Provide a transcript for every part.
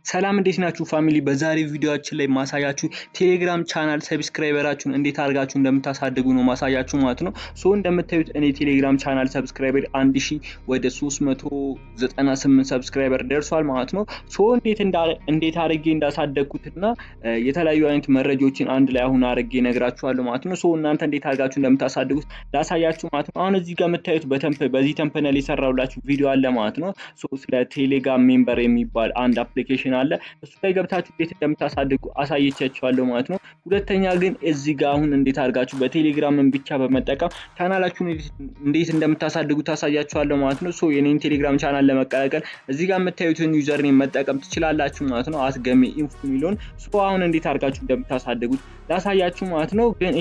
ሰላም እንዴት ናችሁ ፋሚሊ? በዛሬ ቪዲዮአችን ላይ ማሳያችሁ ቴሌግራም ቻናል ሰብስክራይበራችሁን እንዴት አድርጋችሁ እንደምታሳድጉ ነው ማሳያችሁ ማለት ነው። እንደምታዩት እኔ ቴሌግራም ቻናል ሰብስክራይበር 1000 ወደ 398 ሰብስክራይበር ደርሷል ማለት ነው። እንዴት አድርጌ እንዳሳደግኩትና የተለያዩ አይነት መረጃዎችን አንድ ላይ አሁን አድርጌ ነግራችኋለሁ ማለት ነው። እናንተ እንዴት አድርጋችሁ እንደምታሳድጉት ላሳያችሁ ማለት ነው። አሁን እዚህ ጋር የምታዩት በዚህ ተምፕኔል የሰራሁላችሁ ቪዲዮ አለ ማለት ነው። ስለ ቴሌግራም ሜምበር የሚባል አንድ አፕሊኬሽን አለ እሱ ላይ ገብታችሁ እንዴት እንደምታሳድጉ አሳይቻችኋለሁ ማለት ነው። ሁለተኛ ግን እዚህ ጋር አሁን እንዴት አድርጋችሁ በቴሌግራምን ብቻ በመጠቀም ቻናላችሁን እንዴት እንደምታሳድጉ ታሳያችኋለሁ ማለት ነው። የኔን ቴሌግራም ቻናል ለመቀላቀል እዚህ ጋር የምታዩትን ዩዘር ኔም መጠቀም ትችላላችሁ ማለት ነው። አስገሚ ኢንፎ ሚሊዮን አሁን እንዴት አድርጋችሁ እንደምታሳድጉት ላሳያችሁ ማለት ነው። ግን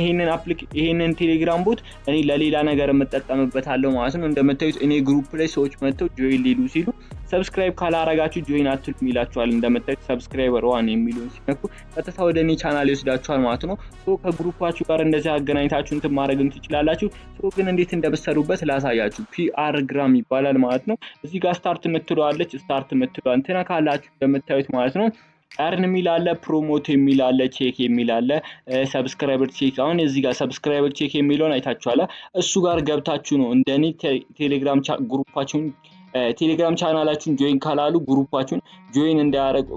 ይሄንን ቴሌግራም ቦት እኔ ለሌላ ነገር የምጠቀምበታለሁ ማለት ነው። እንደምታዩት እኔ ግሩፕ ላይ ሰዎች መጥተው ጆይን ሊሉ ሲሉ ሰብስክራይብ ካላረጋችሁ ጆይን አትሉም ይላችኋል። እንደምታዩት ሰብስክራይበር 1 የሚሉን ሲነኩ ቀጥታ ወደ እኔ ቻናል ይወስዳችኋል ማለት ነው። ከግሩፓችሁ ጋር እንደዚህ አገናኝታችሁ እንትን ማድረግ ትችላላችሁ። ግን እንዴት እንደምትሰሩበት ላሳያችሁ። ፒአር ግራም ይባላል ማለት ነው። እዚህ ጋር ስታርት የምትለዋለች ስታርት የምትለዋን ትነካላችሁ እንደምታዩት ማለት ነው። አርን የሚል አለ፣ ፕሮሞት የሚል አለ፣ ቼክ የሚል አለ፣ ሰብስክራይበር ቼክ። አሁን እዚህ ጋር ሰብስክራይበር ቼክ የሚለውን አይታችኋል። እሱ ጋር ገብታችሁ ነው እንደኔ ቴሌግራም ግሩፓችሁን ቴሌግራም ቻናላችሁን ጆይን ካላሉ ግሩፓችሁን ጆይን እንዲያረጉ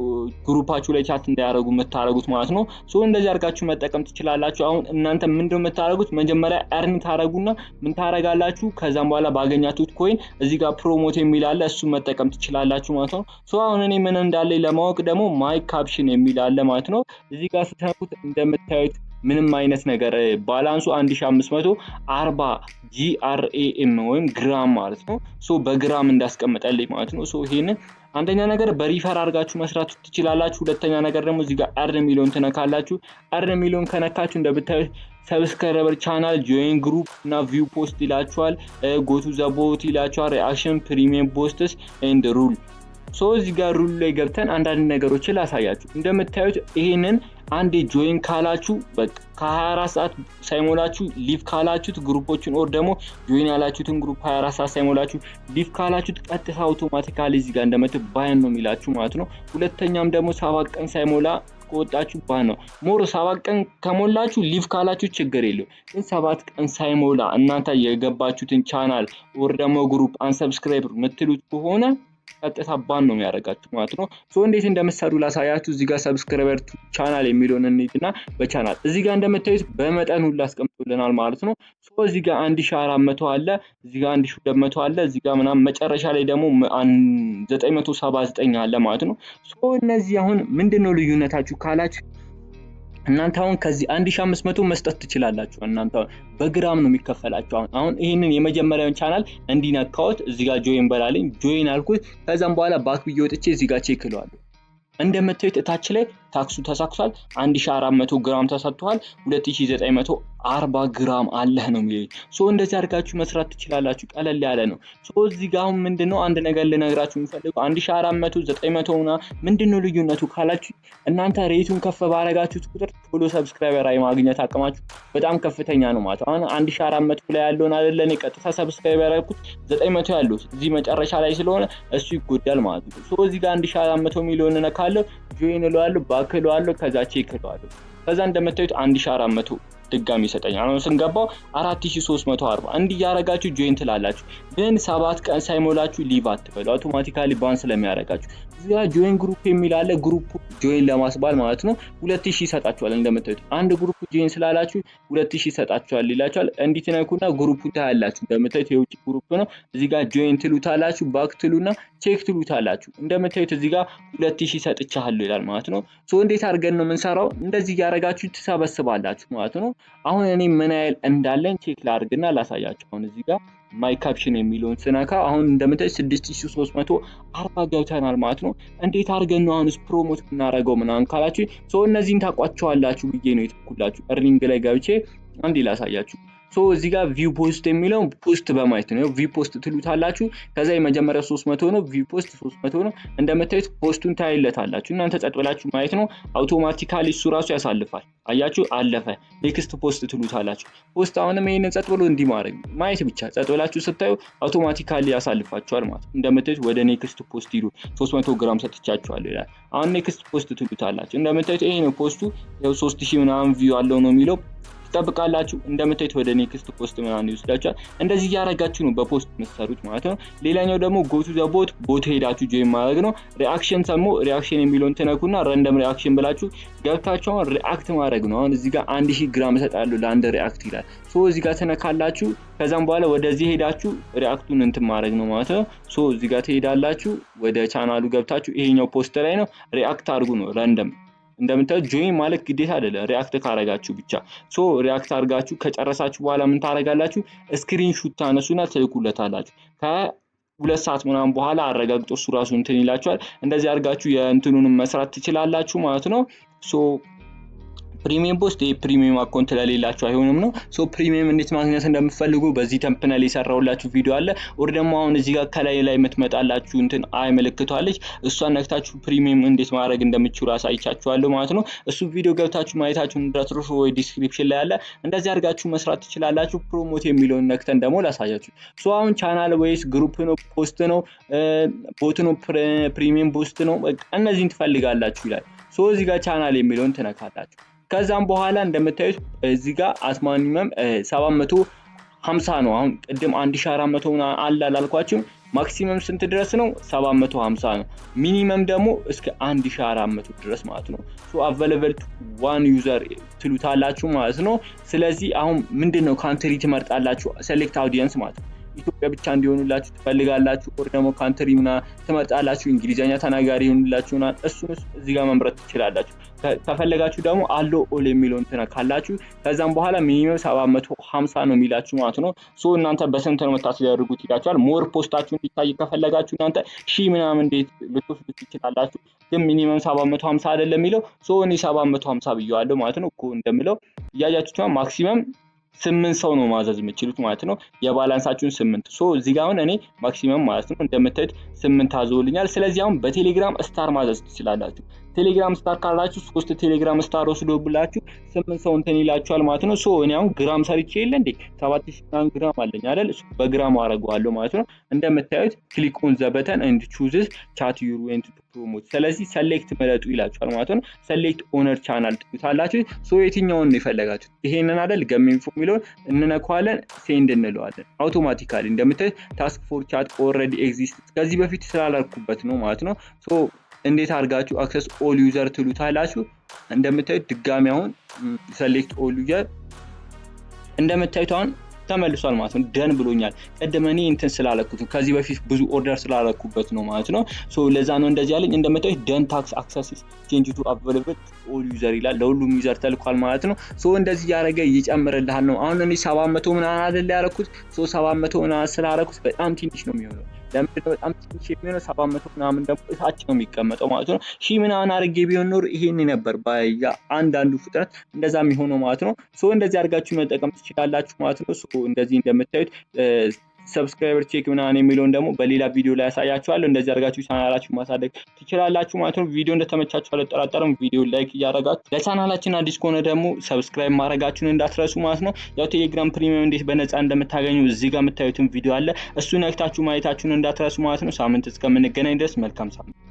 ግሩፓችሁ ላይ ቻት እንዲያረጉ መታረጉት ማለት ነው። እንደዚህ አድርጋችሁ መጠቀም ትችላላችሁ። አሁን እናንተ ምንድነው መታረጉት? መጀመሪያ አርን ታረጉና ምን ታረጋላችሁ? ከዛም በኋላ ባገኛችሁት ኮይን እዚህ ጋር ፕሮሞት የሚል አለ፣ እሱ መጠቀም ትችላላችሁ ማለት ነው። አሁን እኔ ምን እንዳለኝ ለማወቅ ደግሞ ማይ ካፕሽን የሚል አለ ማለት ነው። እዚህ ጋር ስትነኩት እንደምታዩት ምንም አይነት ነገር ባላንሱ 1540 ጂአርኤም ወይም ግራም ማለት ነው። በግራም እንዳስቀምጠልኝ ማለት ነው። ይሄንን አንደኛ ነገር በሪፈር አድርጋችሁ መስራት ትችላላችሁ። ሁለተኛ ነገር ደግሞ እዚህ ጋር አር ሚሊዮን ትነካላችሁ። አር ሚሊዮን ከነካችሁ እንደምታዩት ሰብስክራይበር ቻናል ጆይን ግሩፕ እና ቪው ፖስት ይላችኋል። ጎቱ ዘቦት ይላችኋል። ሪአክሽን ፕሪሚየም ፖስትስ ኤንድ ሩል እዚህ ጋር ሩል ላይ ገብተን አንዳንድ ነገሮችን ላሳያችሁ። እንደምታዩት ይሄንን አንዴ ጆይን ካላችሁ በቃ ከ24 ሰዓት ሳይሞላችሁ ሊቭ ካላችሁት ግሩፖችን ኦር ደግሞ ጆይን ያላችሁትን ግሩፕ 24 ሰዓት ሳይሞላችሁ ሊቭ ካላችሁት ቀጥታ አውቶማቲካሊ እዚህ ጋር እንደምታዩት ባን ነው የሚላችሁ ማለት ነው። ሁለተኛም ደግሞ 7 ቀን ሳይሞላ ከወጣችሁ ባን ነው። ሞር 7 ቀን ከሞላችሁ ሊቭ ካላችሁ ችግር የለው። ግን 7 ቀን ሳይሞላ እናንተ የገባችሁትን ቻናል ኦር ደግሞ ግሩፕ አንሰብስክራይብ የምትሉት ከሆነ ቀጥታ ባን ነው የሚያደርጋችሁ ማለት ነው። እንዴት እንደምትሰሩ ላሳያችሁ። እዚህ ጋር ሰብስክራይበር ቻናል የሚለውን እንይና በቻናል እዚህ ጋር እንደምታዩት በመጠኑ ላስቀምጡልናል ማለት ነው። እዚህ ጋር 1400 አለ፣ እዚህ ጋር 1200 አለ፣ እዚህ ጋር ምናምን መጨረሻ ላይ ደግሞ 979 አለ ማለት ነው። እነዚህ አሁን ምንድነው ልዩነታችሁ ካላችሁ እናንተ አሁን ከዚህ 1500 መስጠት ትችላላችሁ። እናንተ በግራም ነው የሚከፈላችሁ። አሁን ይሄንን የመጀመሪያውን ቻናል እንዲነካውት እዚህ ጋር ጆይን በላለኝ ጆይን አልኩት። ከዛም በኋላ ባክ ብዬ ወጥቼ እዚህ ጋር ቼክ እለዋለሁ። እንደምታዩት እታች ላይ ታክሱ ተሳክቷል። 1400 ግራም ተሰጥቷል። 2940 ግራም አለህ ነው የሚለኝ። እንደዚህ አድርጋችሁ መስራት ትችላላችሁ። ቀለል ያለ ነው። እዚህ ጋር አሁን ምንድነው አንድ ነገር ልነግራችሁ የምፈልገው 1400 900 እና ምንድነው ልዩነቱ ካላችሁ እናንተ ሬቱን ከፍ ባረጋችሁት ቁጥር ቶሎ ሰብስክራይበር ማግኘት አቅማችሁ በጣም ከፍተኛ ነው ማለት ነው። አሁን 1400 ላይ ያለውን አይደለ እኔ ቀጥታ ሰብስክራይበር ያደረኩት 900 ያለው እዚህ መጨረሻ ላይ ስለሆነ እሱ ይጎዳል ማለት ነው። እዚህ ጋር 1400 ሚሊዮን ነካለው ጆይን እለዋለሁ ባክለዋለሁ ከዛ ቼክ እለዋለሁ። ከዛ እንደምታዩት 1400 ድጋሚ ይሰጠኛል። አሁን ስንገባው 4340 እንዲህ ያረጋችሁ ጆይን ትላላችሁ። ግን 7 ቀን ሳይሞላችሁ ሊቭ አትበሉ አውቶማቲካሊ ባን ስለሚያረጋችሁ። እዚያ ጆይን ግሩፕ የሚል አለ። ግሩፕ ጆይን ለማስባል ማለት ነው 2000 ይሰጣችኋል። እንደምታዩት አንድ ግሩፕ ጆይን ስላላችሁ 2000 ይሰጣችኋል ይላችኋል። እንዲትነኩና ግሩፑን ታያላችሁ። እንደምታዩት የውጭ ግሩፕ ነው። እዚህ ጋር ጆይን ትሉታላችሁ፣ ባክ ትሉና ቼክ ትሉታላችሁ። እንደምታዩት እዚህ ጋር 2000 ሰጥቻለሁ ይላል ማለት ነው። እንዴት አድርገን ነው የምንሰራው? እንደዚህ ያረጋችሁ ትሰበስባላችሁ ማለት ነው። አሁን እኔ ምን ያህል እንዳለኝ ቼክ ላድርግና ላሳያችሁ። አሁን እዚህ ጋር ማይ ካፕሽን የሚለውን ስነካ አሁን እንደምታዩት 6340 ገብተናል ማለት ነው። እንዴት አድርገን ነው አሁንስ ፕሮሞት እናረጋው ምናምን ካላችሁ እነዚህን ታቋቸዋላችሁ ብዬ ነው የተኩላችሁ። እርኒንግ ላይ ገብቼ አንዴ ላሳያችሁ። ሶ እዚህ ጋር ቪው ፖስት የሚለው ፖስት በማየት ነው። ቪው ፖስት ትሉታላችሁ። ከዛ የመጀመሪያው 300 ነው። ቪው ፖስት 300 ነው። እንደምታዩት ፖስቱን ታይለታላችሁ። እናንተ ጸጥ ብላችሁ ማየት ነው። አውቶማቲካሊ እሱ ራሱ ያሳልፋል። አያችሁ አለፈ። ኔክስት ፖስት ትሉታላችሁ። ፖስት አሁንም ይሄንን ጸጥ ብሎ እንዲህ ማየት ብቻ ጸጥ ብላችሁ ስታዩ አውቶማቲካሊ ያሳልፋችኋል ማለት ነው። እንደምታዩት ወደ ኔክስት ፖስት ሂዱ 300 ግራም ሰጥቻችኋለሁ ይላል። አሁን ኔክስት ፖስት ትሉታላችሁ። እንደምታዩት ይሄ ነው ፖስቱ። ያው 3000 ምናምን ቪው አለው ነው የሚለው። ትጠብቃላችሁ። እንደምታዩት ወደ ኔክስት ፖስት ምናምን ይወስዳችኋል። እንደዚህ እያደረጋችሁ ነው በፖስት የምትሰሩት ማለት ነው። ሌላኛው ደግሞ ጎ ቱ ዘ ቦት ሄዳችሁ ጆይን ማድረግ ነው። ሪአክሽን ደግሞ ሪአክሽን የሚለውን ትነኩና ረንደም ሪአክሽን ብላችሁ ገብታችሁ ሪአክት ማድረግ ነው። አሁን እዚህ ጋር 1000 ግራም እሰጣለሁ ለአንድ ሪአክት ይላል። ሶ እዚህ ጋር ትነካላችሁ። ከዛም በኋላ ወደዚህ ሄዳችሁ ሪአክቱን እንትን ማድረግ ነው ማለት ነው። ሶ እዚህ ጋር ትሄዳላችሁ። ወደ ቻናሉ ገብታችሁ ይሄኛው ፖስት ላይ ነው ሪአክት አድርጉ ነው ረንደም። እንደምታዩት ጆይን ማለት ግዴታ አይደለም፣ ሪአክት ካረጋችሁ ብቻ። ሶ ሪአክት አድርጋችሁ ከጨረሳችሁ በኋላ ምን ታረጋላችሁ? ስክሪንሹት ታነሱና ትልኩለታላችሁ። ከ2 ሰዓት ምናምን በኋላ አረጋግጦ እሱ ራሱ እንትን ይላችኋል። እንደዚህ አድርጋችሁ የእንትኑንም መስራት ትችላላችሁ ማለት ነው። ሶ ፕሪሚየም ፖስት የፕሪሚየም አካውንት ለሌላችሁ አይሆንም ነው። ሶ ፕሪሚየም እንዴት ማግኘት እንደምትፈልጉ በዚህ ተምፕነል የሰራሁላችሁ ቪዲዮ አለ። ወር ደግሞ አሁን እዚህ ጋር ከላይ ላይ የምትመጣላችሁ እንትን አይ ምልክቷለች። እሷን ነክታችሁ ፕሪሚየም እንዴት ማድረግ እንደምትችሉ አሳይቻችኋለሁ ማለት ነው። እሱ ቪዲዮ ገብታችሁ ማየታችሁን እንዳትረሱ፣ ወይ ዲስክሪፕሽን ላይ አለ። እንደዚህ አድርጋችሁ መስራት ትችላላችሁ። ፕሮሞት የሚለውን ነክተን ደግሞ ላሳያችሁ። ሶ አሁን ቻናል ወይስ ግሩፕ ነው፣ ፖስት ነው፣ ቦት ነው፣ ፕሪሚየም ፖስት ነው፣ እነዚህን ትፈልጋላችሁ ይላል። ሶ እዚህ ጋር ቻናል የሚለውን ትነካላችሁ። ከዛም በኋላ እንደምታዩት እዚህ ጋር አስማኒመም 750 ነው። አሁን ቅድም 1400 አለ አላልኳችሁ? ማክሲመም ስንት ድረስ ነው? 750 ነው። ሚኒመም ደግሞ እስከ 1400 ድረስ ማለት ነው። ሶ አቬለብል ቱ ዋን ዩዘር ትሉታላችሁ ማለት ነው። ስለዚህ አሁን ምንድነው ካንትሪ ትመርጣላችሁ። ሴሌክት አውዲየንስ ማለት ነው። ኢትዮጵያ ብቻ እንዲሆኑላችሁ ትፈልጋላችሁ፣ ወር ደግሞ ካንትሪ ትመርጣላችሁ። እንግሊዘኛ ተናጋሪ ይሆንላችሁና እሱን እዚህ ጋር መምረጥ ትችላላችሁ። ከፈለጋችሁ ደግሞ አሎ ኦል የሚለውን ትነካላችሁ። ከዛም በኋላ ሚኒመም 750 ነው የሚላችሁ ማለት ነው። ሶ እናንተ በስንት ነው የምታስደርጉት ይላችኋል። ሞር ፖስታችሁ እንዲታይ ከፈለጋችሁ እናንተ ምናምን እንዴት ልትወስዱት ትችላላችሁ። ግን ሚኒመም 750 አይደለም የሚለው። ሶ እኔ 750 ብየዋለሁ ማለት ነው። እኮ እንደምለው እያያችሁት ማክሲመም 8 ሰው ነው ማዘዝ የምትችሉት ማለት ነው። የባላንሳችሁን 8። ሶ እዚህ ጋር አሁን እኔ ማክሲመም ማለት ነው እንደምታዩት 8 አዘውልኛል። ስለዚህ አሁን በቴሌግራም ስታር ማዘዝ ትችላላችሁ። ቴሌግራም ስታር ካላችሁ 3 ቴሌግራም ስታር ወስዶብላችሁ 8 ሰው እንትን ይላችኋል ማለት ነው። ሶ እኔ አሁን ግራም ሰርቼ የለ እንዴ 7000 ግራም አለኝ አይደል? እሱ በግራም አደርገዋለሁ ማለት ነው። እንደምታዩት ክሊክ ኦን ዘ በተን ኤንድ ቹዝስ ቻት ዩር ዌንት ቱ ፕሮሞት። ስለዚህ ሰሌክት መረጡ ይላችኋል ማለት ነው። ሰሌክት ኦነር ቻናል ትሉታላችሁ። ሶ የትኛውን ነው የፈለጋችሁት? ይሄንን አይደል? ገሚንፎ የሚለውን እንነካዋለን፣ ሴንድ እንለዋለን። አውቶማቲካሊ እንደምታዩት ታስክ ፎር ቻት ኦልሬዲ ኤግዚስት ከዚህ በፊት ስላላልኩበት ነው ማለት ነው። ሶ እንዴት አድርጋችሁ አክሰስ ኦል ዩዘር ትሉታላችሁ። እንደምታዩት ድጋሚ አሁን ሰሌክት ኦል ዩዘር እንደምታዩት አሁን ተመልሷል ማለት ነው። ደን ብሎኛል። ቀደም እኔ እንትን ስላለኩት ከዚህ በፊት ብዙ ኦርደር ስላለኩበት ነው ማለት ነው። ሶ ለዛ ነው እንደዚህ ያለኝ። እንደምታዩት ደን ታክስ አክሰስ ቼንጅ ቱ አቬለብል ኦል ዩዘር ይላል። ለሁሉም ዩዘር ተልኳል ማለት ነው። ሶ እንደዚህ ያደረገ ይጨምርልሃል ነው። አሁን እኔ 700 ምናምን አይደል ያደረኩት። ሶ 700 ምናምን ስላደረኩት በጣም ትንሽ ነው የሚሆነው። ለምንድነው በጣም ትንሽ የሚሆነው? 700 ምናምን ደግሞ እታች ነው የሚቀመጠው ማለት ነው። ምናምን አድርጌ ቢሆን ኖር ይሄን ነበር አንዳንዱ ፍጥነት እንደዛ የሚሆነው ማለት ነው። ሶ እንደዚህ አድርጋችሁ መጠቀም ትችላላችሁ ማለት ነው። ሶ እንደዚህ እንደምታዩት ሰብስክራይበር ቼክ ምናምን የሚለውን ደግሞ በሌላ ቪዲዮ ላይ ያሳያችኋለሁ። እንደዚህ አድርጋችሁ ቻናላችሁ ማሳደግ ትችላላችሁ ማለት ነው። ቪዲዮ እንደተመቻችሁ አልጠራጠርም። ቪዲዮ ላይክ እያደረጋችሁ ለቻናላችን አዲስ ከሆነ ደግሞ ሰብስክራይብ ማድረጋችሁን እንዳትረሱ ማለት ነው። ያው ቴሌግራም ፕሪሚየም እንዴት በነፃ እንደምታገኙ እዚህ ጋር የምታዩትን ቪዲዮ አለ። እሱን ነክታችሁ ማየታችሁን እንዳትረሱ ማለት ነው። ሳምንት እስከምንገናኝ ድረስ መልካም ሳምንት።